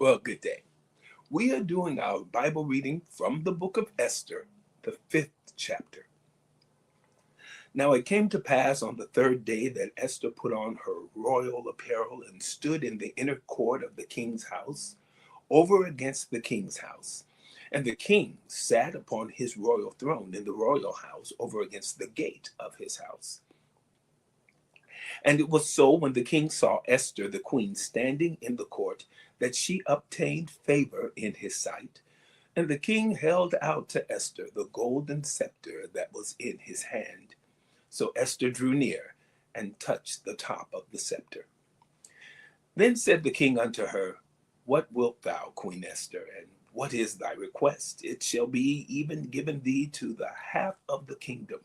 Well, good day. We are doing our Bible reading from the book of Esther, the fifth chapter. Now it came to pass on the third day that Esther put on her royal apparel and stood in the inner court of the king's house, over against the king's house. And the king sat upon his royal throne in the royal house, over against the gate of his house. And it was so, when the king saw Esther the queen standing in the court, that she obtained favor in his sight. And the king held out to Esther the golden scepter that was in his hand. So Esther drew near and touched the top of the scepter. Then said the king unto her, What wilt thou, Queen Esther, and what is thy request? It shall be even given thee to the half of the kingdom.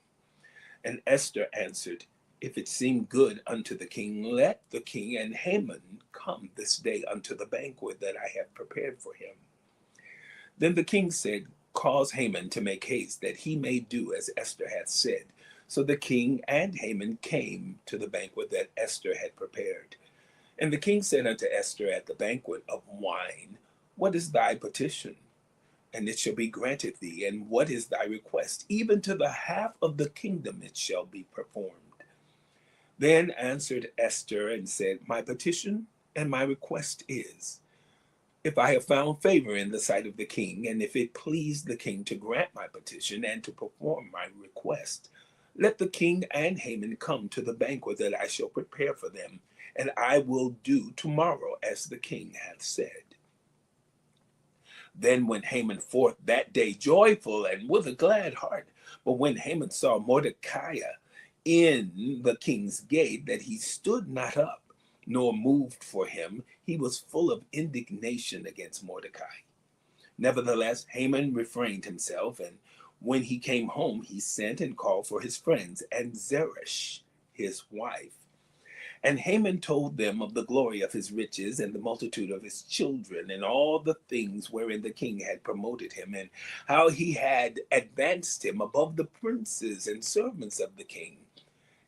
And Esther answered, If it seem good unto the king, let the king and Haman come this day unto the banquet that I have prepared for him. Then the king said, Cause Haman to make haste, that he may do as Esther hath said. So the king and Haman came to the banquet that Esther had prepared. And the king said unto Esther at the banquet of wine, What is thy petition? And it shall be granted thee. And what is thy request? Even to the half of the kingdom it shall be performed. Then answered Esther and said, My petition and my request is, if I have found favor in the sight of the king, and if it please the king to grant my petition and to perform my request, let the king and Haman come to the banquet that I shall prepare for them, and I will do tomorrow as the king hath said. Then went Haman forth that day joyful and with a glad heart. But when Haman saw Mordecai in the king's gate, that he stood not up, nor moved for him, he was full of indignation against Mordecai. Nevertheless, Haman refrained himself, and when he came home, he sent and called for his friends and Zeresh, his wife. And Haman told them of the glory of his riches and the multitude of his children and all the things wherein the king had promoted him, and how he had advanced him above the princes and servants of the king.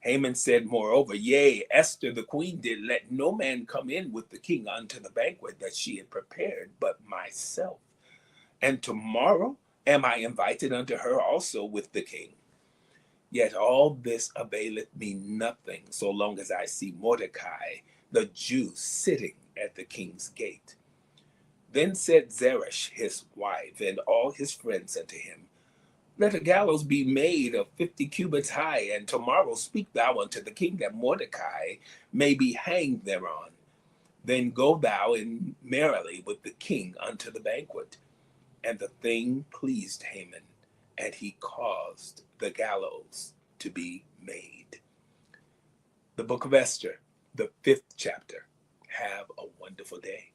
Haman said, moreover, Yea, Esther the queen did let no man come in with the king unto the banquet that she had prepared, but myself. And tomorrow am I invited unto her also with the king. Yet all this availeth me nothing, so long as I see Mordecai the Jew sitting at the king's gate. Then said Zeresh his wife and all his friends unto him, Let a gallows be made of 50 cubits high, and tomorrow speak thou unto the king that Mordecai may be hanged thereon. Then go thou in merrily with the king unto the banquet. And the thing pleased Haman, and he caused the gallows to be made. The book of Esther, the fifth chapter. Have a wonderful day.